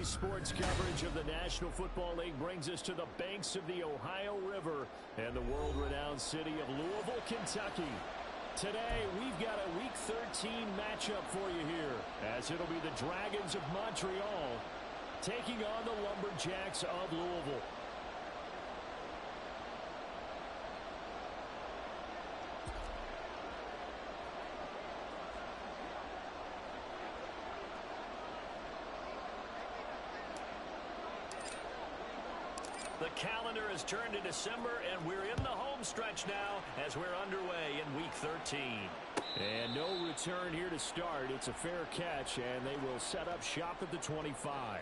Today's sports coverage of the National Football League brings us to the banks of the Ohio River and the world-renowned city of Louisville, Kentucky. Today, we've got a Week 13 matchup for you here, as it'll be the Dragons of Montreal taking on the Lumberjacks of Louisville. The calendar has turned to December, and we're in the home stretch now as we're underway in Week 13. And no return here to start. It's a fair catch, and they will set up shop at the 25.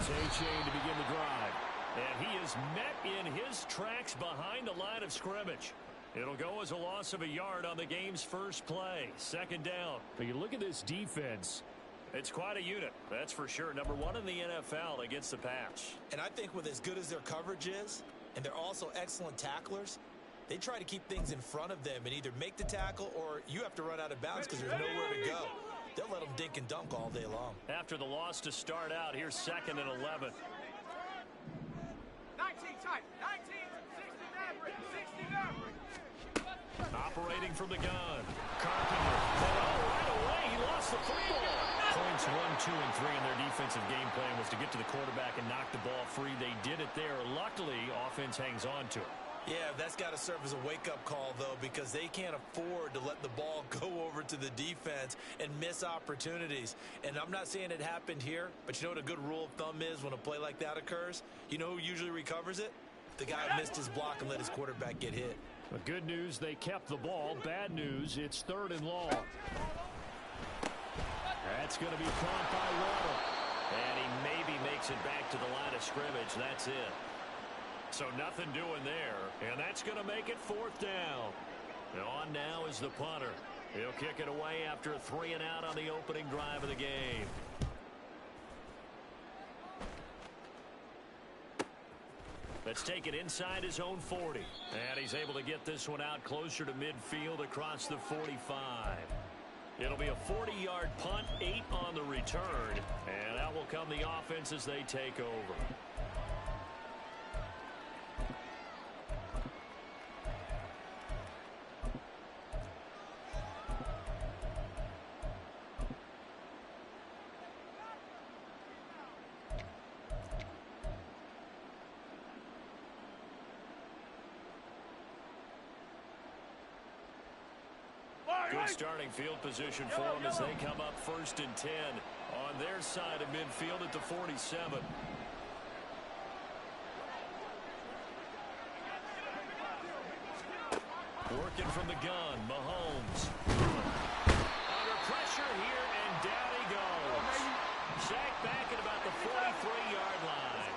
A-Chain to begin the drive. And he is met in his tracks behind the line of scrimmage. It'll go as a loss of a yard on the game's first play. Second down. But you look at this defense. It's quite a unit, that's for sure. Number one in the NFL against the pass. And I think with as good as their coverage is, and they're also excellent tacklers, they try to keep things in front of them and either make the tackle or you have to run out of bounds because there's nowhere to go. They'll let them dink and dunk all day long. After the loss to start out, here's 2nd and 11. 19 tight, 19, 60 average, 60 average. Operating from the gun. Carpenter. Right away, he lost the football. Points 1, 2, and 3 in their defensive game plan was to get to the quarterback and knock the ball free. They did it there. Luckily, offense hangs on to it. Yeah, that's got to serve as a wake-up call, though, because they can't afford to let the ball go over to the defense and miss opportunities. And I'm not saying it happened here, but you know what a good rule of thumb is when a play like that occurs? You know who usually recovers it? The guy who missed his block and let his quarterback get hit. But good news, they kept the ball. Bad news, it's 3rd and long. That's going to be caught by Waddle. And he maybe makes it back to the line of scrimmage. That's it. So nothing doing there, and that's going to make it 4th down. On now is the punter. He'll kick it away after a 3 and out on the opening drive of the game. Let's take it inside his own 40. And he's able to get this one out closer to midfield across the 45. It'll be a 40-yard punt, 8 on the return, and out will come the offense as they take over. Good starting field position for them as they come up 1st and 10 on their side of midfield at the 47. Working from the gun, Mahomes. Under pressure here, and down he goes. Sacked back at about the 43-yard line.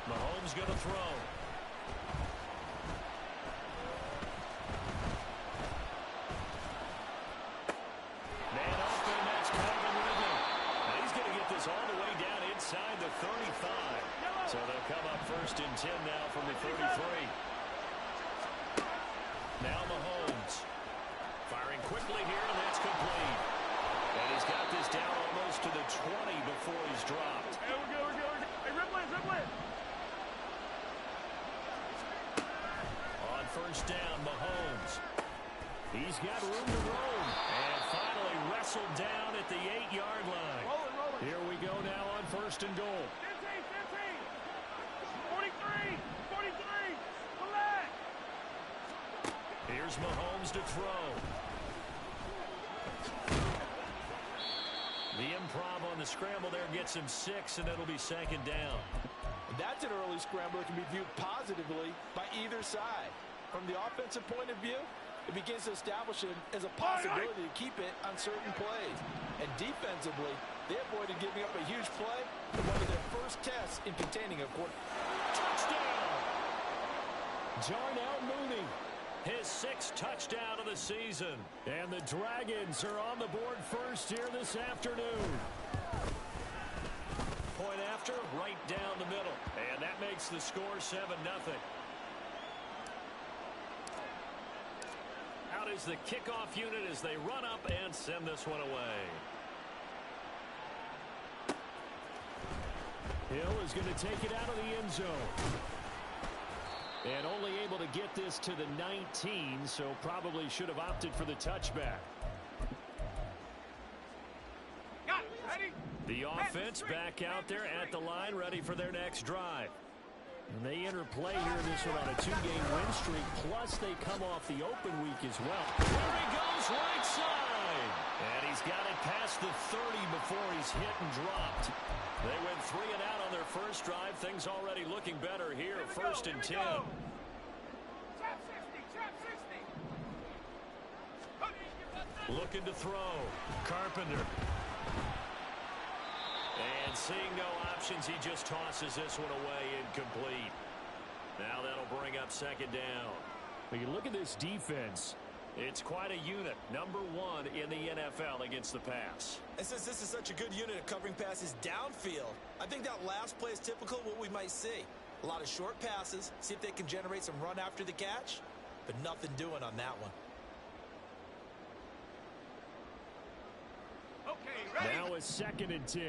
Mahomes going to throw. All the way down inside the 35. So they'll come up 1st and 10 now from the 33. Now Mahomes. Firing quickly here, and that's complete. And he's got this down almost to the 20 before he's dropped. Hey, we're good. Hey, rip it. On 1st down, Mahomes. He's got room to roam. And finally wrestled down at the 8-yard line. Rolling. Here we go now on 1st and goal. 15, 43, relax. Here's Mahomes to throw. The improv on the scramble there gets him 6, and it'll be 2nd down. And that's an early scramble that can be viewed positively by either side. From the offensive point of view, it begins to establish him as a possibility to keep it on certain plays. And defensively, they avoided giving up a huge play in one of their first tests in containing a quarter. Touchdown! Darnell Mooney, his 6th touchdown of the season. And the Dragons are on the board first here this afternoon. Point after, right down the middle. And that makes the score 7-0. Out is the kickoff unit as they run up and send this one away. Hill is going to take it out of the end zone. And only able to get this to the 19, so probably should have opted for the touchback. Got it. Ready? The offense back out there at the line, ready for their next drive. And they enter play here in this one on a 2-game win streak, plus they come off the open week as well. There he goes, right side. And he's got it past the 30 before he's hit and dropped. They went 3 and out on their first drive. Things already looking better here, first and 10. Trap 60. Looking to throw. Carpenter. And seeing no options, he just tosses this one away, incomplete. Now that'll bring up second down. When you look at this defense, it's quite a unit. Number 1 in the NFL against the pass. And since this is such a good unit of covering passes downfield, I think that last play is typical of what we might see. A lot of short passes, see if they can generate some run after the catch, but nothing doing on that one. Okay, ready? Now it's second and 10.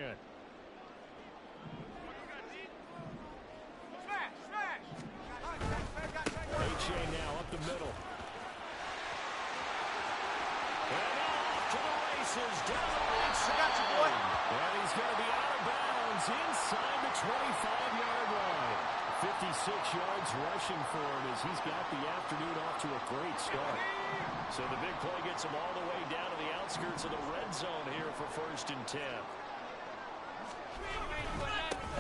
Smash. A-Chain now up the middle. And off to the races, down the right side. And he's going to be out of bounds inside the 25-yard line. 56 yards rushing for him as he's got the afternoon off to a great start. So the big play gets him all the way down to the outskirts of the red zone here for first and 10.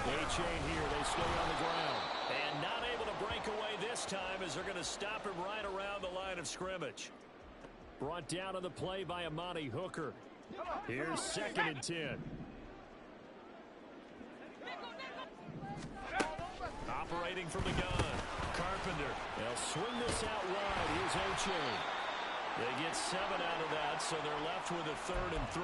A-Chain here, they stay on the ground. And not able to break away this time as they're going to stop him right around the line of scrimmage. Brought down on the play by Amani Hooker. Here's second and 10. Operating from the gun. Carpenter. They'll swing this out wide. Here's A-Chain. They get 7 out of that, so they're left with a 3rd and 3.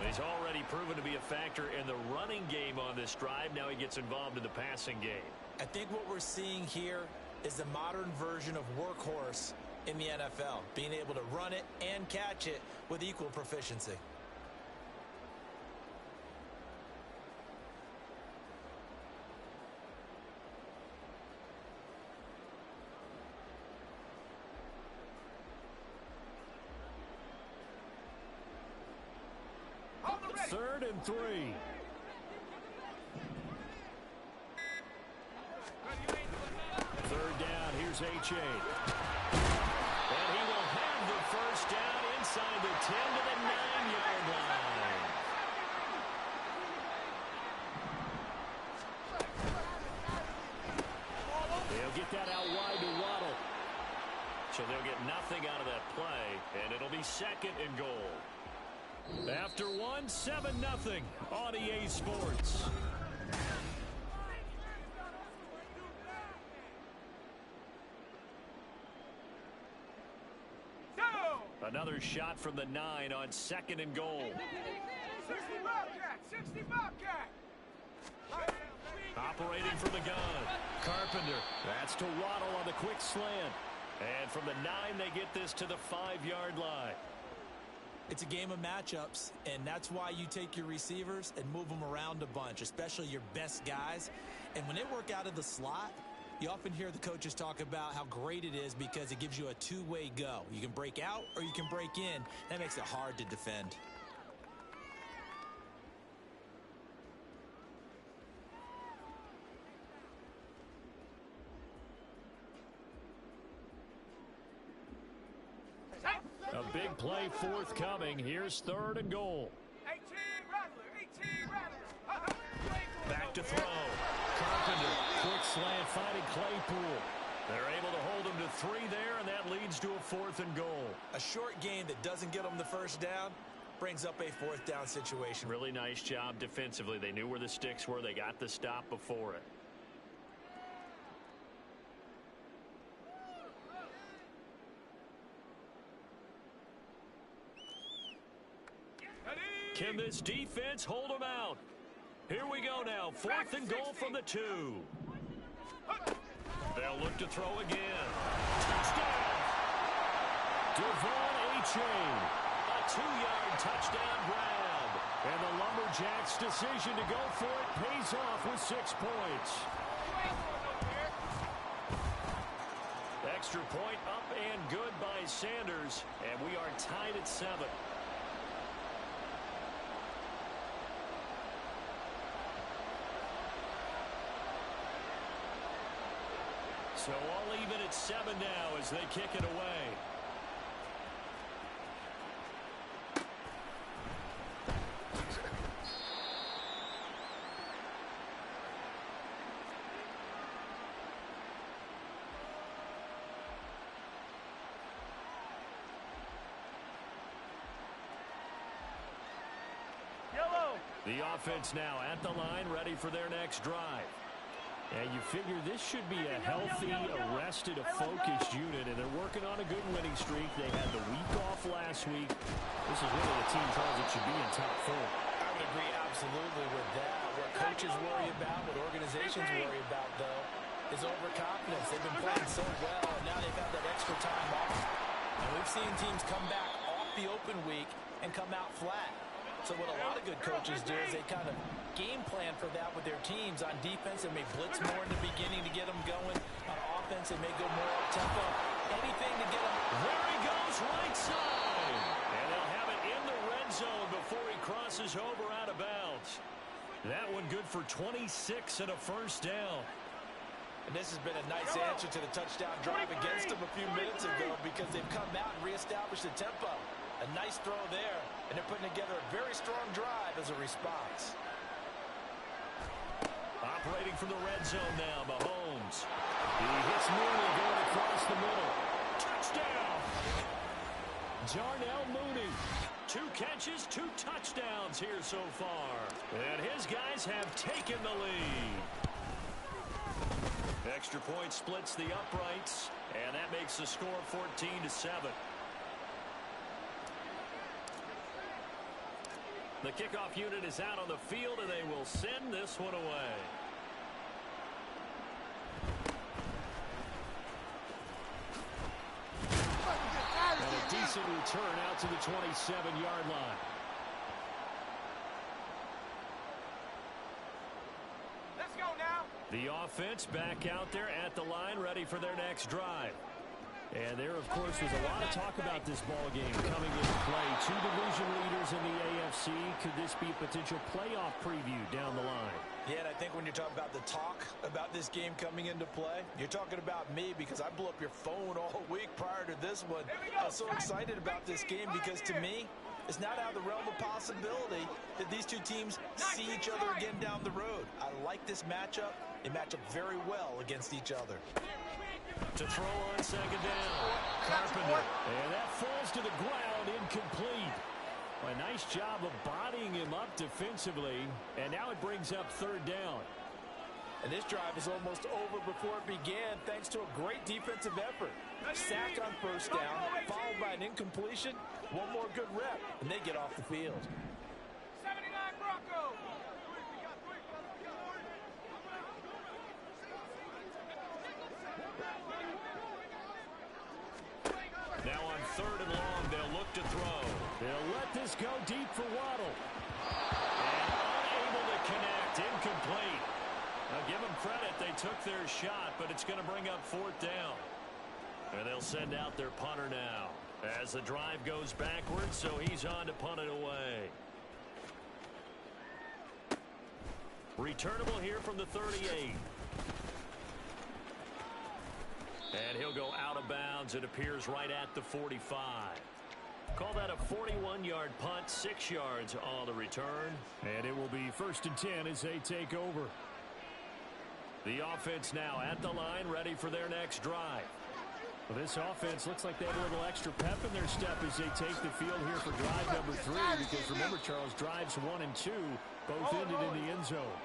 He's already proven to be a factor in the running game on this drive. Now he gets involved in the passing game. I think what we're seeing here is the modern version of workhorse in the NFL, being able to run it and catch it with equal proficiency. Third and 3. Third down, here's A-Chain. And he will have the first down inside the 10 to the 9-yard line. They'll get that out wide to Waddle. So they'll get nothing out of that play, and it'll be second and goal. After 1, 7-0 on EA Sports. Another shot from the 9 on second and goal. 60 Bobcat! 60 Bobcat! Operating from the gun. Carpenter. That's to Waddle on the quick slant. And from the 9, they get this to the 5-yard line. It's a game of matchups, and that's why you take your receivers and move them around a bunch, especially your best guys. And when they work out of the slot, you often hear the coaches talk about how great it is because it gives you a two-way go. You can break out or you can break in. That makes it hard to defend. A big play forthcoming. Here's third and goal. 18 Rattler. Back to throw. Carpenter. Quick slant finding Claypool. They're able to hold them to 3 there, and that leads to a 4th and goal. A short game that doesn't get them the first down brings up a 4th down situation. Really nice job defensively. They knew where the sticks were. They got the stop before it. Can this defense hold them out? Here we go now. 4th and goal from the 2. They'll look to throw again. Touchdown! Devon Achane. A 2-yard touchdown grab. And the Lumberjacks' decision to go for it pays off with 6 points. Extra point up and good by Sanders. And we are tied at 7. So all even at 7 now as they kick it away. The offense now at the line, ready for their next drive. And you figure this should be a healthy, arrested, focused unit, and they're working on a good winning streak. They had the week off last week. This is really a team that should be in top 4. I would agree absolutely with that. What coaches worry about, what organizations worry about, though, is overconfidence. They've been playing so well, and now they've had that extra time off. And we've seen teams come back off the open week and come out flat. So what a lot of good coaches do is they kind of game plan for that with their teams. On defense, they may blitz more in the beginning to get them going. On offense, they may go more up-tempo. Anything to get them. There he goes, right side. And they'll have it in the red zone before he crosses over out of bounds. That one good for 26 and a first down. And this has been a nice answer to the touchdown drive against them a few minutes ago because they've come out and reestablished the tempo. A nice throw there, and they're putting together a very strong drive as a response. Operating from the red zone now, Mahomes. He hits Mooney going across the middle. Touchdown! Darnell Mooney. 2 catches, 2 touchdowns here so far. And his guys have taken the lead. Extra point splits the uprights, and that makes the score 14-7. The kickoff unit is out on the field, and they will send this one away. And a decent return out to the 27-yard line. Let's go now. The offense back out there at the line, ready for their next drive. And there, of course, was a lot of talk about this ball game coming into play. 2 division leaders in the AFC. Could this be a potential playoff preview down the line? Yeah, and I think when you're talking about the talk about this game coming into play, you're talking about me because I blew up your phone all week prior to this one. I was so excited about this game because to me, it's not out of the realm of possibility that these 2 teams see each other again down the road. I like this matchup. They match up very well against each other. To throw on second down. Carpenter. And that falls to the ground, incomplete. A nice job of bodying him up defensively. And now it brings up 3rd down. And this drive is almost over before it began thanks to a great defensive effort. Sack on 1st down, followed by an incompletion. One more good rep, and they get off the field. 79 Broncos. Now on 3rd and long, they'll look to throw. They'll let this go deep for Waddle. And unable to connect, incomplete. Now give them credit, they took their shot, but it's going to bring up 4th down. And they'll send out their punter now as the drive goes backwards, so he's on to punt it away. Returnable here from the 38. And he'll go out of bounds. It appears right at the 45. Call that a 41-yard punt, 6 yards on the return. And it will be 1st and 10 as they take over. The offense now at the line, ready for their next drive. Well, this offense looks like they have a little extra pep in their step as they take the field here for drive number 3. Because remember, Charles, drives 1 and 2 both ended in the end zone.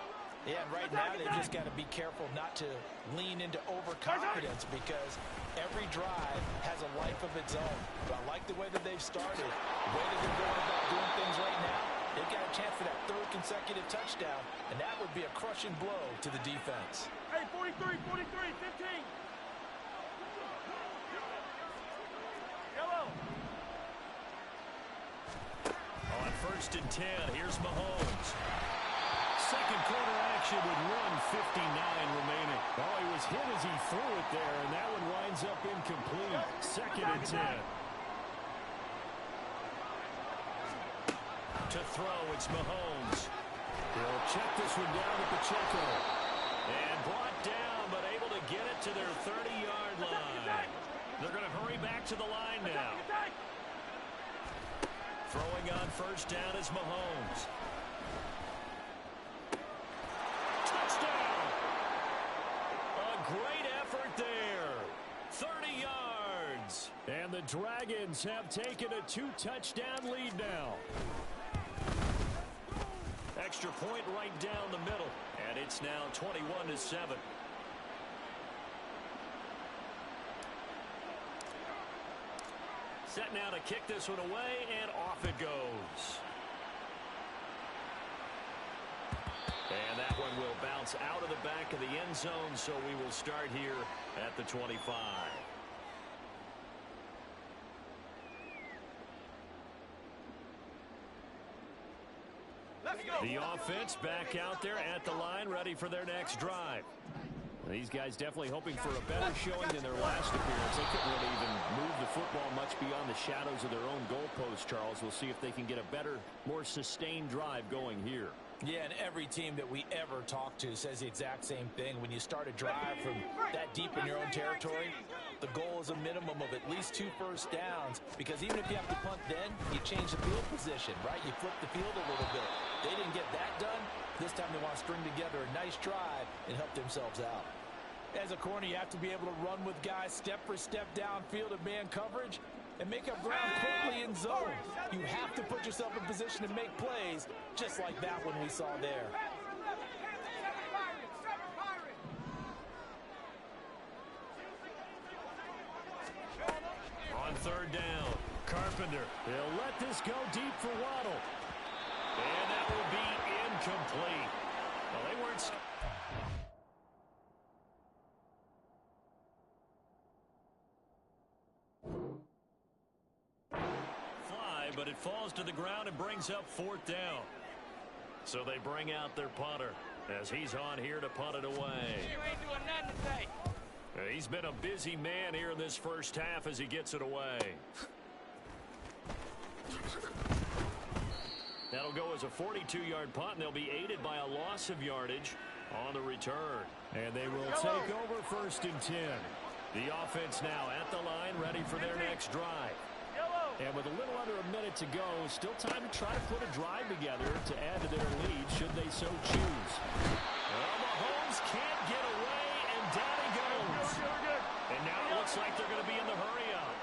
Yeah, and right now they've just got to be careful not to lean into overconfidence because every drive has a life of its own. But I like the way that they've started, the way that they're going about doing things right now. They've got a chance for that 3rd consecutive touchdown, and that would be a crushing blow to the defense. Hey, 43, 15. Yellow. On 1st and 10, here's Mahomes. Second quarter action with 1:59 remaining. Oh, he was hit as he threw it there, and that one winds up incomplete. 2nd and 10. To throw, it's Mahomes. He'll check this one down at Pacheco. And brought down, but able to get it to their 30-yard line. They're going to hurry back to the line now. Throwing on 1st down is Mahomes. Touchdown! A great effort there. 30 yards. And the Dragons have taken a 2-touchdown lead now. Extra point right down the middle. And it's now 21-7. Set now to kick this one away, and off it goes. And that one will bounce out of the back of the end zone, so we will start here at the 25. Let's go. The offense back out there at the line, ready for their next drive. These guys definitely hoping for a better showing than their last appearance. They couldn't really even move the football much beyond the shadows of their own goalpost, Charles. We'll see if they can get a better, more sustained drive going here. Yeah, and every team that we ever talk to says the exact same thing. When you start a drive from that deep in your own territory, the goal is a minimum of at least 2 first downs, because even if you have to punt then, you change the field position, right? You flip the field a little bit. They didn't get that done. This time they want to string together a nice drive and help themselves out. As a corner, you have to be able to run with guys step for step downfield of man coverage and make up ground quickly in zone. You have to put yourself in position to make plays, just like that one we saw there. On 3rd down, Carpenter. They'll let this go deep for Waddle. And that will be incomplete. Well, they weren't... but it falls to the ground and brings up 4th down. So they bring out their punter as he's on here to punt it away. You ain't doing nothing today. He's been a busy man here in this first half as he gets it away. That'll go as a 42-yard punt, and they'll be aided by a loss of yardage on the return. And they will take over 1st and 10. The offense now at the line, ready for their next drive. And with a little under a minute to go, still time to try to put a drive together to add to their lead should they so choose. Well, Mahomes can't get away, and down he goes. And now it looks like they're going to be in the hurry-up.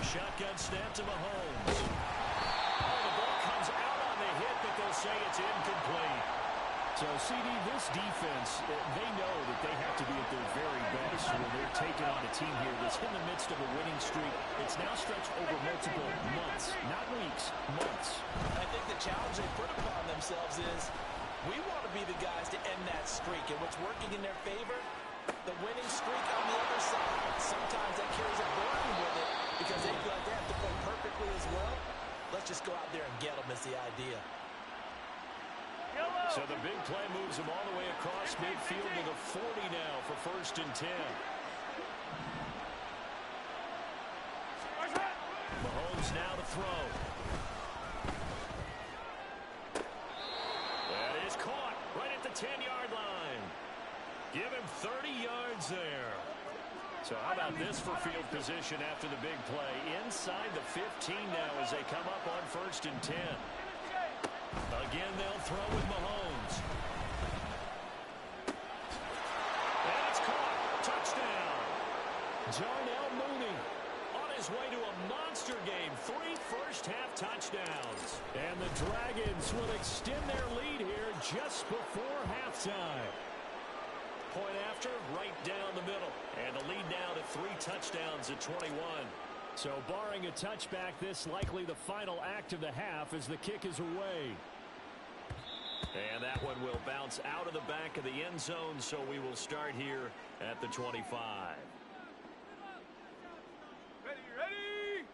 Shotgun snap to Mahomes. Oh, the ball comes out on the hit, but they'll say it's incomplete. So, CD, this defense, they know that they have to be at their very best when they're taking on a team here that's in the midst of a winning streak. It's now stretched over multiple months, not weeks, months. I think the challenge they put upon themselves is we want to be the guys to end that streak. And what's working in their favor, the winning streak on the other side. Sometimes that carries a burden with it because they feel like they have to play perfectly as well. Let's just go out there and get them is the idea. So the big play moves him all the way across midfield to the 40 now for 1st and 10. Mahomes now to throw. That is caught right at the 10-yard line. Give him 30 yards there. So how about this for field position after the big play? Inside the 15 now as they come up on 1st and 10. Again, they'll throw with Mahomes. Touchdown. Darnell Mooney on his way to a monster game. 3 first-half touchdowns. And the Dragons will extend their lead here just before halftime. Point after, right down the middle. And the lead now to 3 touchdowns at 21. So barring a touchback, this likely the final act of the half as the kick is away. And that one will bounce out of the back of the end zone, so we will start here at the 25. Ready, ready!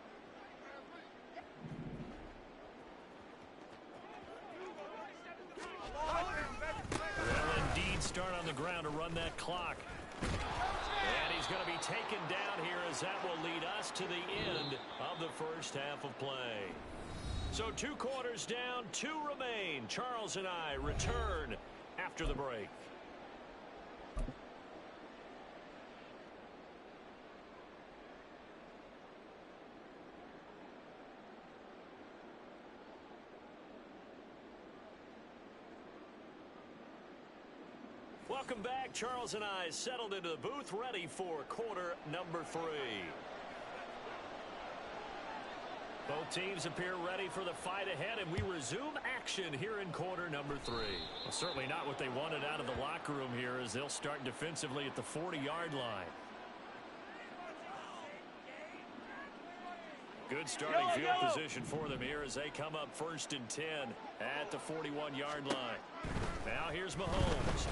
Well, indeed, start on the ground to run that clock. And he's going to be taken down here as that will lead us to the end of the first half of play. So 2 quarters down, 2 remain. Charles and I return after the break. Welcome back. Charles and I settled into the booth, ready for quarter number 3. Both teams appear ready for the fight ahead, and we resume action here in quarter number 3. Well, certainly not what they wanted out of the locker room here, as they'll start defensively at the 40-yard line. Good starting field position for them here as they come up 1st and 10 at the 41-yard line. Now here's Mahomes.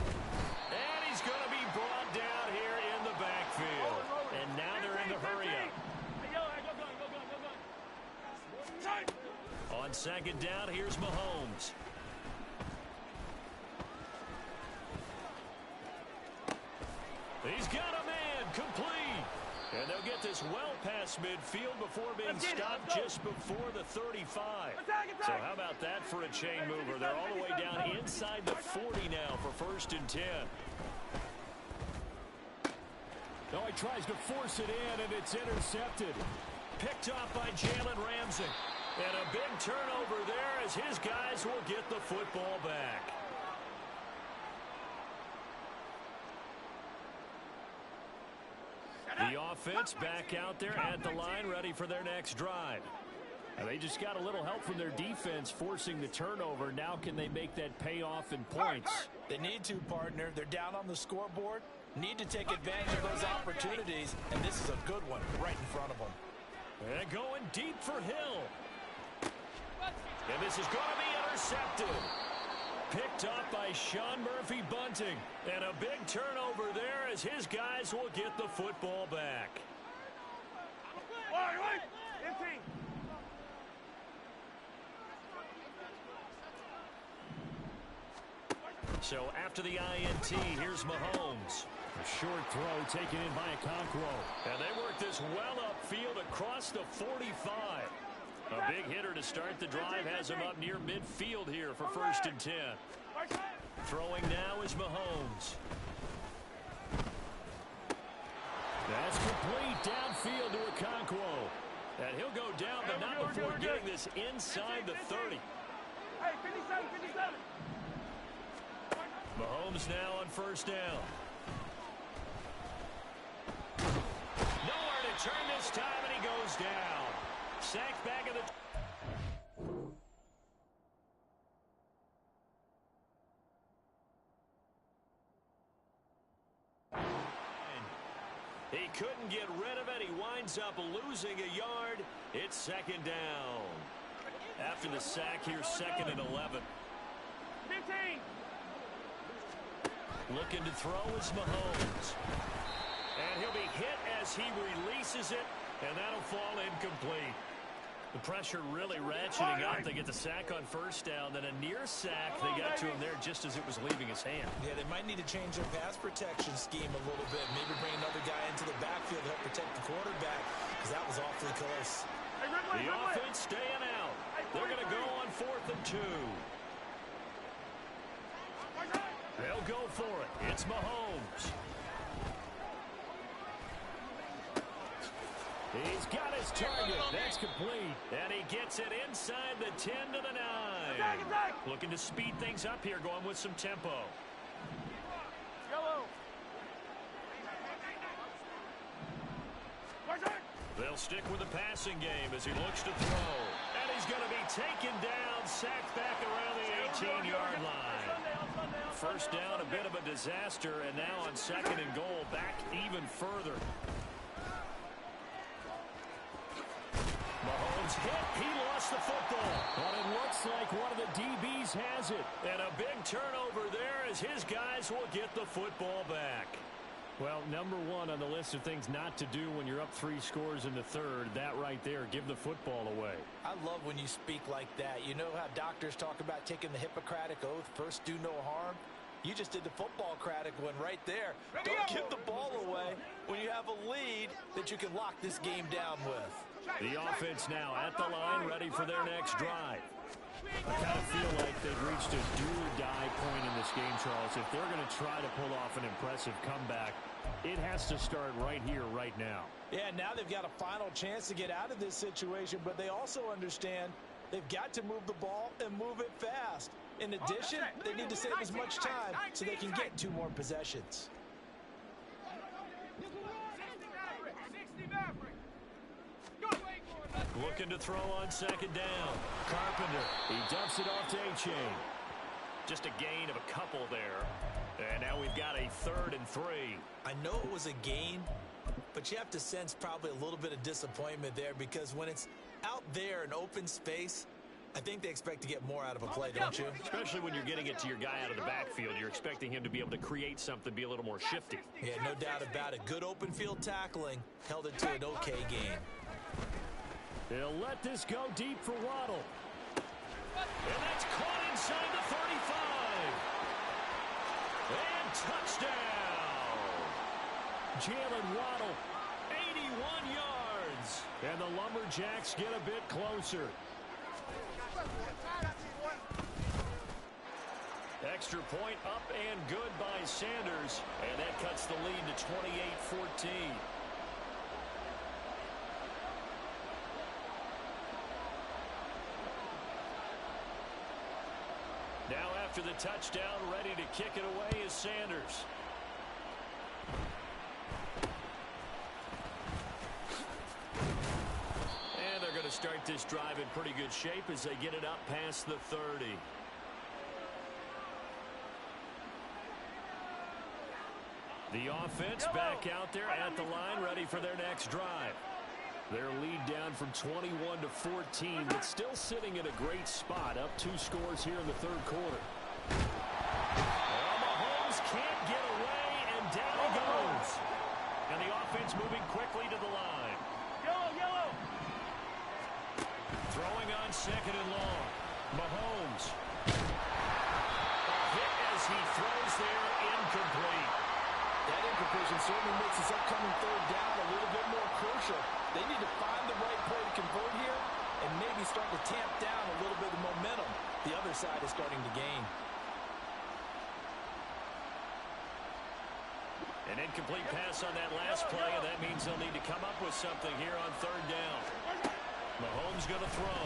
And he's going to be brought down here in the backfield. And now they're in the hurry-up. On 2nd down, here's Mahomes. He's got a man, complete. And they'll get this well past midfield before being stopped just before the 35. So how about that for a chain mover? They're all the way down inside the 40 now for 1st and 10. Oh, he tries to force it in, and it's intercepted. Picked off by Jalen Ramsey. And a big turnover there as his guys will get the football back. The offense back out there at the line, ready for their next drive. Now they just got a little help from their defense forcing the turnover. Now can they make that payoff in points? They need to, partner. They're down on the scoreboard. Need to take advantage of those opportunities, and this is a good one right in front of them. And going deep for Hill. And this is going to be intercepted. Picked up by Sean Murphy-Bunting. And a big turnover there as his guys will get the football back. So after the INT, here's Mahomes. A short throw taken in by Okonkwo. And they work this well upfield across the 45. A big hitter to start the drive has him up near midfield here for 1st and 10. Throwing now is Mahomes. That's complete downfield to Okonkwo. And he'll go down, but not before getting this inside the 30. Hey, 57, 57. Mahomes now on 1st down. Nowhere to turn this time, and he goes down. Sacked back of the... He couldn't get rid of it. He winds up losing a yard. It's 2nd down. After the sack, here's 2nd and 11. 15. Looking to throw is Mahomes. And he'll be hit as he releases it, and that'll fall incomplete. The pressure really ratcheting up. They get the sack on 1st down, then a near sack. They got to him there just as it was leaving his hand. Yeah, they might need to change their pass protection scheme a little bit. Maybe bring another guy into the backfield to help protect the quarterback, because that was awfully close. The offense staying out. They're going to go on 4th and 2. They'll go for it. It's Mahomes. He's got his target. That's complete. And he gets it inside the 10 to the 9. Looking to speed things up here, going with some tempo. They'll stick with the passing game as he looks to throw. And he's going to be taken down, sacked back around the 18-yard line. First down, a bit of a disaster, and now on second and goal, back even further. Mahomes hit. He lost the football. But it looks like one of the DBs has it. And a big turnover there as his guys will get the football back. Well, number one on the list of things not to do when you're up 3 scores in the third, that right there, give the football away. I love when you speak like that. You know how doctors talk about taking the Hippocratic Oath, first do no harm? You just did the football-cratic one right there. Don't give the ball away when you have a lead that you can lock this game down with. The offense now at the line, ready for their next drive. I kind of feel like they've reached a do-or-die point in this game, Charles. If they're going to try to pull off an impressive comeback, it has to start right here, right now. Yeah, now they've got a final chance to get out of this situation, but they also understand they've got to move the ball and move it fast. In addition, they need to save as much time so they can get 2 more possessions. Looking to throw on second down. Carpenter, he dumps it off to A-Chain. Just a gain of a couple there. And now we've got a 3rd and 3. I know it was a gain, but you have to sense probably a little bit of disappointment there because when it's out there in open space, I think they expect to get more out of a play, don't you? Especially when you're getting it to your guy out of the backfield. You're expecting him to be able to create something, be a little more shifty. Yeah, no doubt about it. Good open field tackling held it to an okay game. They'll let this go deep for Waddle. And that's caught inside the 35. And touchdown. Jalen Waddle, 81 yards. And the Lumberjacks get a bit closer. Extra point up and good by Sanders. And that cuts the lead to 28-14. Now after the touchdown, ready to kick it away is Sanders. And they're going to start this drive in pretty good shape as they get it up past the 30. The offense back out there at the line, ready for their next drive. Their lead down from 21 to 14, but still sitting in a great spot, up 2 scores here in the third quarter. Well, Mahomes can't get away, and down he goes. And the offense moving quickly to the line. Yellow. Throwing on second and long. Mahomes. A hit as he throws there, incomplete. That incompletion certainly makes this upcoming third down a little bit more crucial. They need to find the right play to convert here and maybe start to tamp down a little bit of momentum. The other side is starting to gain. An incomplete pass on that last play, and that means they'll need to come up with something here on third down. Mahomes going to throw.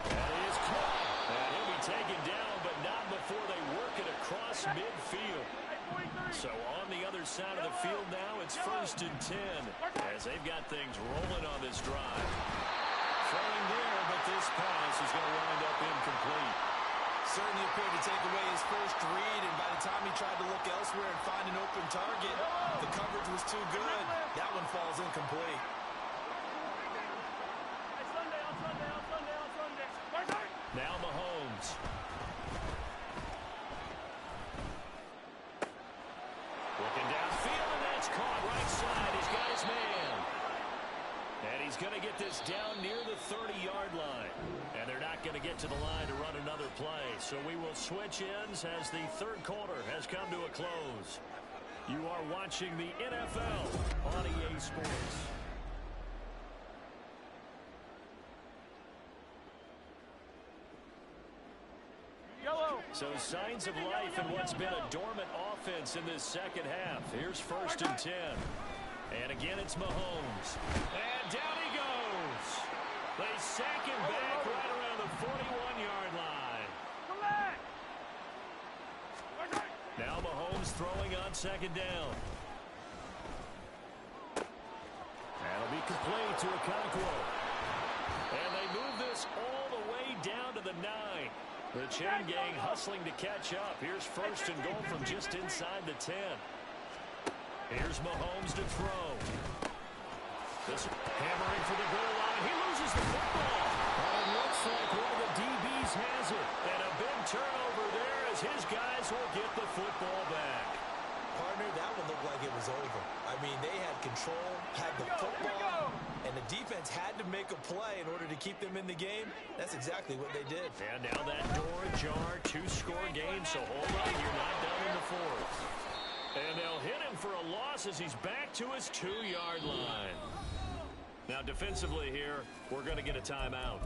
That is caught. And he'll be taken down, but not before they work it across midfield. So on the other side of the field now, it's 1st and 10 as they've got things rolling on this drive. Throwing there, but this pass is going to wind up incomplete. Certainly appeared to take away his first read, and by the time he tried to look elsewhere and find an open target, the coverage was too good. That one falls incomplete. Now Mahomes. Looking downfield, and that's caught right side. He's got his man. And he's going to get this down near the 30-yard line. And they're not going to get to the line to run another play. So we will switch ends as the third quarter has come to a close. You are watching the NFL on EA Sports. So signs of life in what's been a dormant offense in this second half. Here's 1st and 10. And again, it's Mahomes. And down he goes. They sack him back right around the 41-yard line. Now Mahomes throwing on second down. complete to Okonkwo. And they move this all the way down to the 9. The chain gang hustling to catch up. Here's first and goal from just inside the 10. Here's Mahomes to throw. This hammering for the goal line. He loses the football. It looks like one of the DBs has it. And a big turnover there as his guys will get the football back. Partner, that one looked like it was over. I mean, they had control, had the football, and the defense had to make a play in order to keep them in the game. That's exactly what they did. And now that door ajar, 2-score game, so hold on, you're not done in the fourth. And they'll hit him for a loss as he's back to his 2-yard line. Now defensively here, we're going to get a timeout.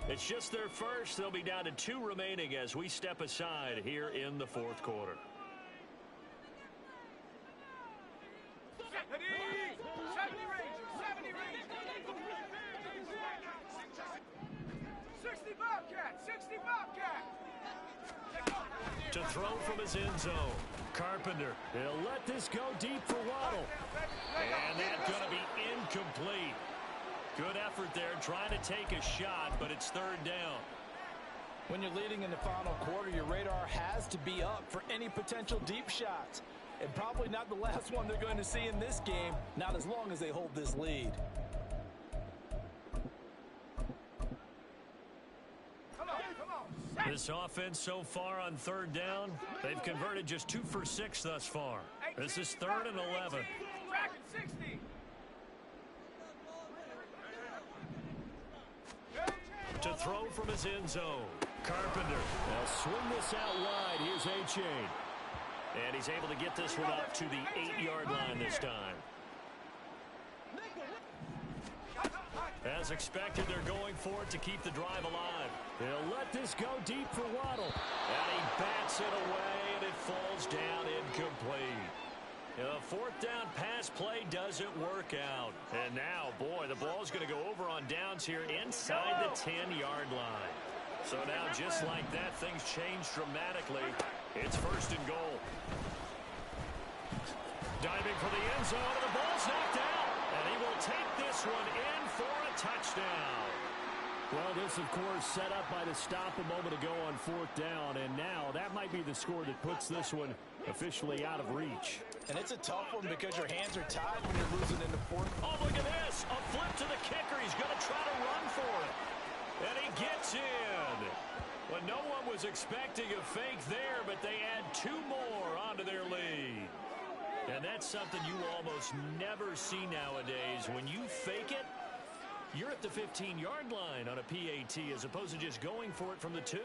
It's just their first. They'll be down to 2 remaining as we step aside here in the fourth quarter. 70 Rangers. 60 Bobcats. 60 Bobcats. To throw from his end zone. Carpenter. He'll let this go deep for Waddle. And that's going to be incomplete. Good effort there trying to take a shot, but it's third down. When you're leading in the final quarter, your radar has to be up for any potential deep shots. And probably not the last one they're going to see in this game, not as long as they hold this lead. This offense so far on third down, they've converted just 2 for 6 thus far. This is 3rd and 11. Tracking 60. To throw from his end zone. Carpenter. They'll swing this out wide. Here's A-Chain. And he's able to get this one up to the 8-yard line this time. As expected, they're going for it to keep the drive alive. They'll let this go deep for Waddle. And he bats it away, and it falls down incomplete. The fourth down pass play doesn't work out. And now, boy, the ball's going to go over on downs here inside the 10-yard line. So now, just like that, things change dramatically. It's first and goal. Diving for the end zone, and the ball's knocked out. And he will take this one in for a touchdown. Well, this, of course, set up by the stop a moment ago on fourth down. And now that might be the score that puts this one officially out of reach. And it's a tough one because your hands are tied when you're losing in the fourth. Oh, look at this. A flip to the kicker. He's going to try to run for it. And he gets in. Well, no one was expecting a fake there, but they add 2 more onto their lead. And that's something you almost never see nowadays. When you fake it, you're at the 15-yard line on a PAT as opposed to just going for it from the 2.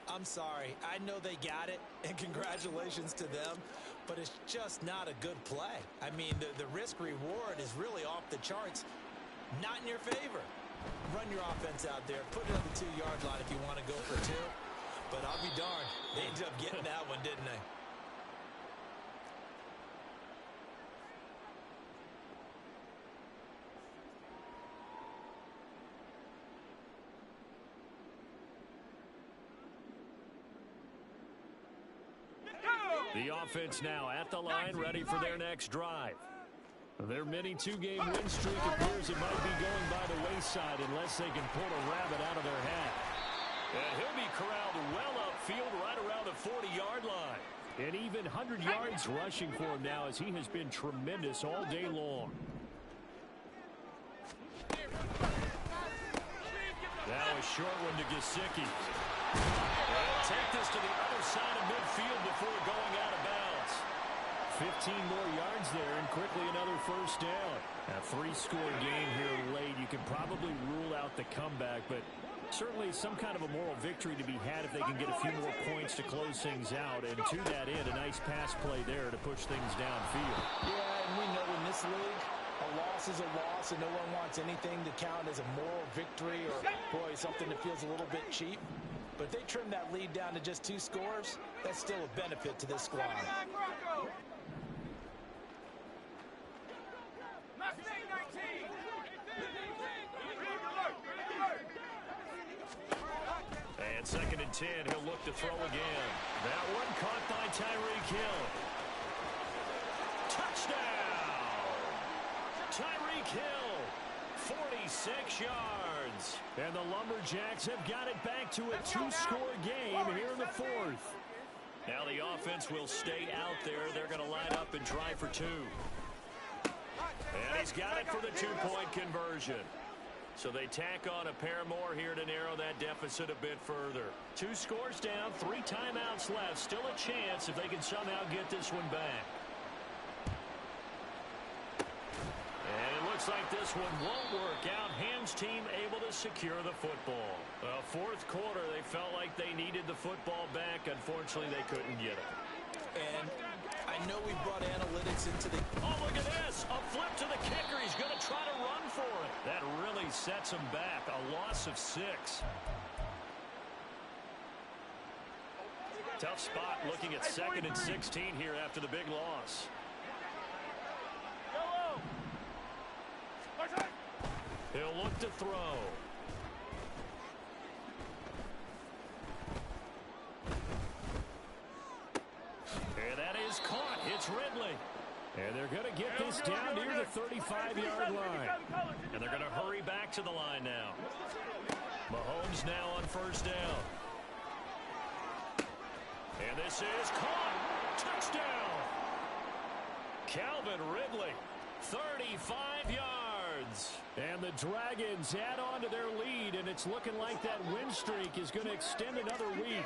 I'm sorry. I know they got it, and congratulations to them, but it's just not a good play. I mean, the risk-reward is really off the charts, not in your favor. Run your offense out there. Put it on the 2-yard line if you want to go for 2. But I'll be darned. They ended up getting that one, didn't they? The offense now at the line, ready for their next drive. Their mini 2-game win streak appears it might be going by the wayside unless they can pull a rabbit out of their hat. And he'll be corralled well upfield right around the 40-yard line. And even 100 yards rushing for him now as he has been tremendous all day long. Now a short one to Gesicki. They'll take this to the other side of midfield before going out of bounds. 15 more yards there and quickly another first down. A 3-score game here late. You can probably rule out the comeback, but certainly some kind of a moral victory to be had if they can get a few more points to close things out. And to that end, a nice pass play there to push things downfield. Yeah, and we know in this league, a loss is a loss, and no one wants anything to count as a moral victory or, boy, something that feels a little bit cheap. But if they trim that lead down to just 2 scores, that's still a benefit to this squad. And 2nd and 10, he'll look to throw again. That one caught by Tyreek Hill. Touchdown! Tyreek Hill. 46 yards. And the Lumberjacks have got it back to a two-score game here in the fourth. Now the offense will stay out there. They're going to line up and try for two. And he's got it for the two-point conversion. So they tack on a pair more here to narrow that deficit a bit further. 2 scores down, 3 timeouts left. Still a chance if they can somehow get this one back. And it looks like this one won't work out. Hams team able to secure the football. Fourth quarter, they felt like they needed the football back. Unfortunately, they couldn't get it. And I know we brought analytics into the... Oh, look at this. A flip to the kicker. He's going to try to run for it. That really sets him back. A loss of 6. Tough spot looking at 2nd and 16 here after the big loss. He'll look to throw. And that is caught. It's Ridley. And they're going to get this down near the 35-yard line. And they're going to hurry back to the line now. Mahomes now on first down. And this is caught. Touchdown. Calvin Ridley, 35 yards. And the Dragons add on to their lead, and it's looking like that win streak is going to extend another week.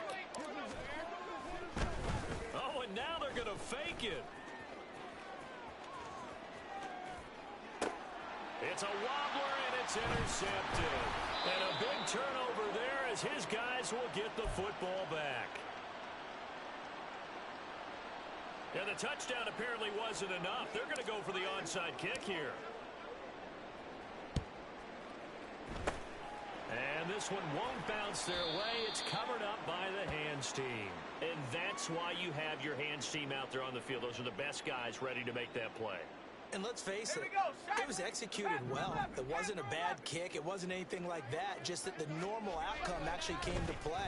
Oh, and now they're going to fake it. It's a wobbler, and it's intercepted. And a big turnover there as his guys will get the football back. And the touchdown apparently wasn't enough. They're going to go for the onside kick here. And this one won't bounce their way. It's covered up by the hands team. And that's why you have your hands team out there on the field. Those are the best guys ready to make that play. And let's face it, it was executed well. It wasn't a bad kick. It wasn't anything like that. Just that the normal outcome actually came to play.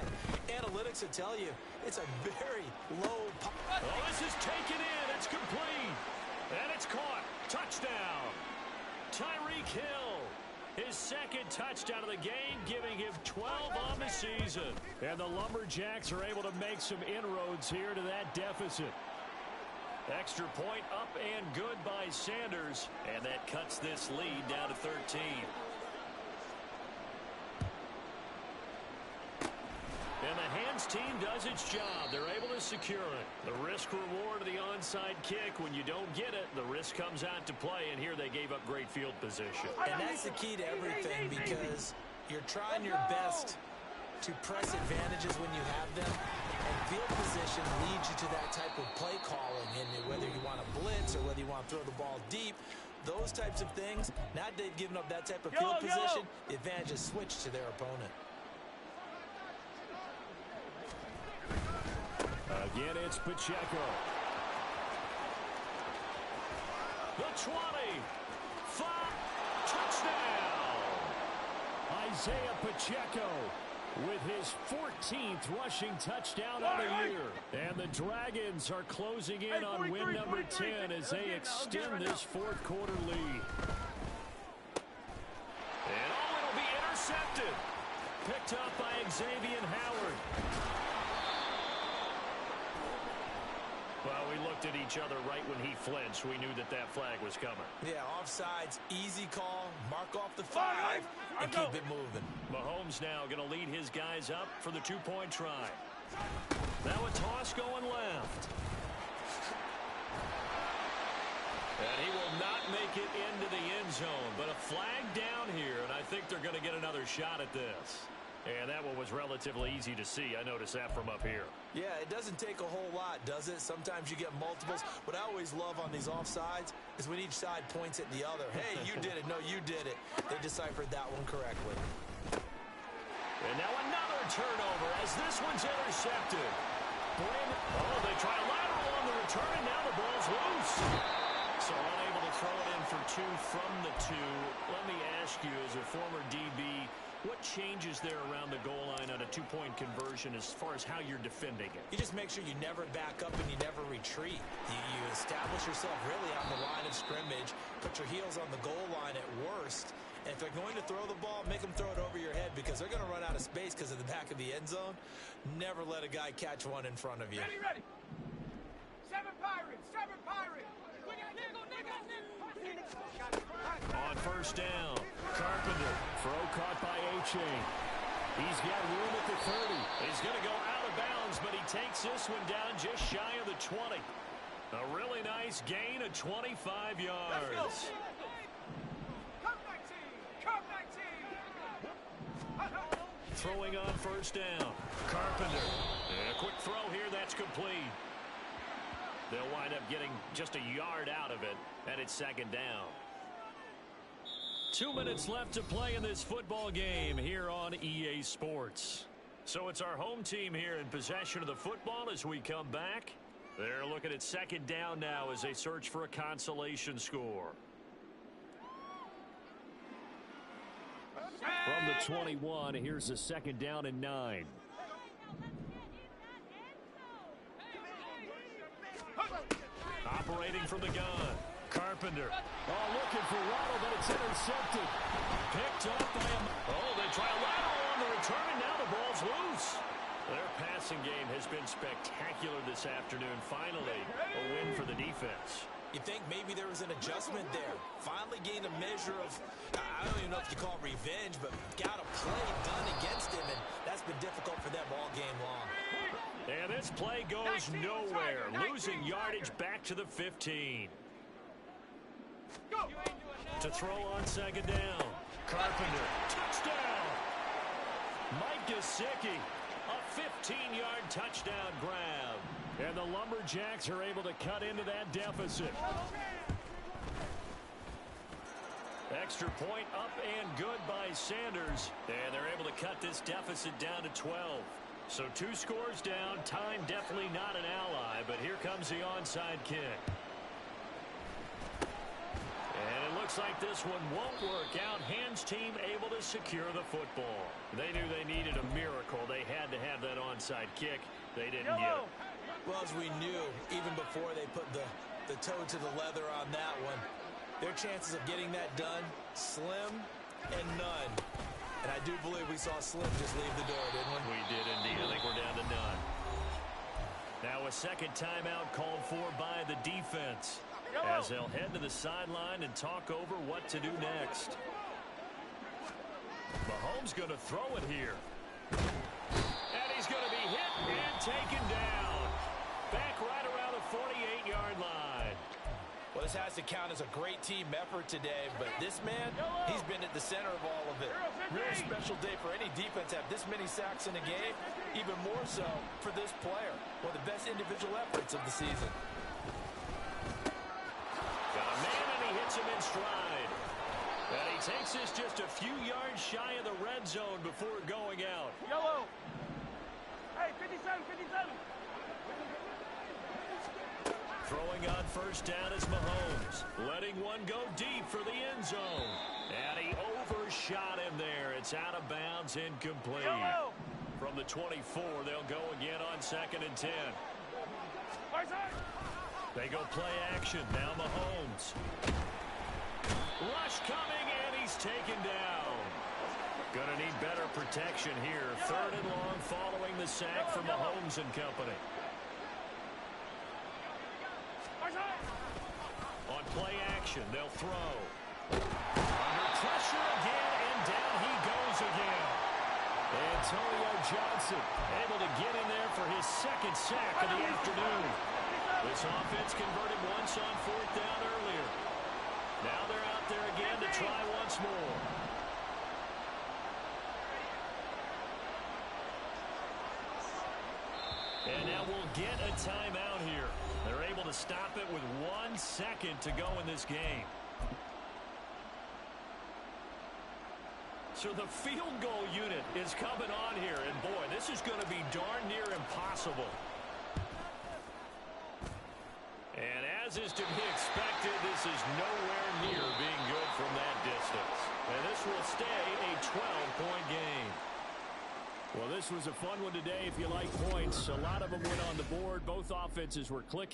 Analytics will tell you it's a very low... Oh, this is taken in. It's complete. And it's caught. Touchdown. Tyreek Hill. His 2nd touchdown of the game, giving him 12 on the season. And the Lumberjacks are able to make some inroads here to that deficit. Extra point up and good by Sanders. And that cuts this lead down to 13. And the hands team does its job. They're able to secure it. The risk reward of the onside kick. When you don't get it, the risk comes out to play. And here they gave up great field position. And that's the key to everything, because you're trying your best to press advantages when you have them. And field position leads you to that type of play calling. And whether you want to blitz or whether you want to throw the ball deep, those types of things, now that they've given up that type of field position, the advantage is switched to their opponent. Again, it's Pacheco. The 20. 5. Touchdown. Isaiah Pacheco with his 14th rushing touchdown of the year. And the Dragons are closing in on win number 10 as they extend this fourth quarter lead. And oh, it'll be intercepted. Picked up by Xavier Howard. Well, we looked at each other right when he flinched. We knew that that flag was coming. Yeah, offsides, easy call, mark off the 5, and keep it moving. Mahomes now going to lead his guys up for the two-point try. Now a toss going left. And he will not make it into the end zone, but a flag down here, and I think they're going to get another shot at this. And that one was relatively easy to see. I noticed that from up here. Yeah, it doesn't take a whole lot, does it? Sometimes you get multiples. What I always love on these offsides is when each side points at the other. Hey, you did it. No, you did it. They deciphered that one correctly. And now another turnover as this one's intercepted. Oh, they try a lateral on the return, and now the ball's loose. So unable to throw it in for 2 from the 2. Let me ask you, as a former DB, what changes there around the goal line on a two-point conversion as far as how you're defending it? You just make sure you never back up and you never retreat. You establish yourself really on the line of scrimmage, put your heels on the goal line at worst, And if they're going to throw the ball, make them throw it over your head because they're going to run out of space because of the back of the end zone. Never let a guy catch one in front of you. Ready, ready. 7 Pirates, 7 Pirates. On first down, Carpenter. Throw caught by A-Chain. He's got room at the 30. He's going to go out of bounds, but he takes this one down just shy of the 20. A really nice gain of 25 yards. Come 19, come 19. Throwing on first down, Carpenter. And a quick throw here, that's complete. They'll wind up getting just a yard out of it, and it's second down. 2 minutes left to play in this football game here on EA Sports. So it's our home team here in possession of the football as we come back. They're looking at second down now as they search for a consolation score. From the 21, here's the second down and 9. Operating from the gun, Carpenter. Oh, looking for Waddle, but it's intercepted. Picked up by him. Oh, they try a lateral on the return, and now the ball's loose. Their passing game has been spectacular this afternoon. Finally, a win for the defense. You think maybe there was an adjustment there. Finally gained a measure of, I don't even know if you call it revenge, but got a play done against him, and that's been difficult for them all game long. And this play goes nowhere. Losing yardage back to the 15. Go. To throw on second down. Carpenter. Touchdown. Mike Gesicki. A 15-yard touchdown grab. And the Lumberjacks are able to cut into that deficit. Extra point up and good by Sanders. And they're able to cut this deficit down to 12. So 2 scores down. Time definitely not an ally, but here comes the onside kick. And it looks like this one won't work out. Hands team able to secure the football. They knew they needed a miracle. They had to have that onside kick. They didn't get it. Well, as we knew, even before they put the toe to the leather on that one, their chances of getting that done, slim and none. And I do believe we saw Slim just leave the door, didn't we? We did indeed. I think we're down to none. Now a second timeout called for by the defense, as they'll head to the sideline and talk over what to do next. Mahomes going to throw it here. And he's going to be hit and taken down. Back right around the 48-yard line. Well, this has to count as a great team effort today, but this man, he's been at the center of all of it. Real special day for any defense to have this many sacks in a game, even more so for this player. One of the best individual efforts of the season. Got a man, and he hits him in stride. And he takes this just a few yards shy of the red zone before going out. Yellow. Hey, 57, 57. Throwing on first down is Mahomes. Letting one go deep for the end zone. And he overshot him there. It's out of bounds, incomplete. From the 24, they'll go again on 2nd and 10. They go play action. Now Mahomes. Rush coming, and he's taken down. Gonna need better protection here. 3rd and long following the sack from Mahomes and company. On play action, they'll throw. Under pressure again, and down he goes again. Antonio Johnson able to get in there for his 2nd sack of the afternoon. This offense converted once on 4th down earlier. Now they're out there again to try once more. And now we'll get a timeout here. They're able to stop it with 1 second to go in this game. So the field goal unit is coming on here, and boy, this is going to be darn near impossible. And as is to be expected, this is nowhere near being good from that distance. And this will stay a 12-point game. Well, this was a fun one today if you like points. A lot of them went on the board. Both offenses were clicking.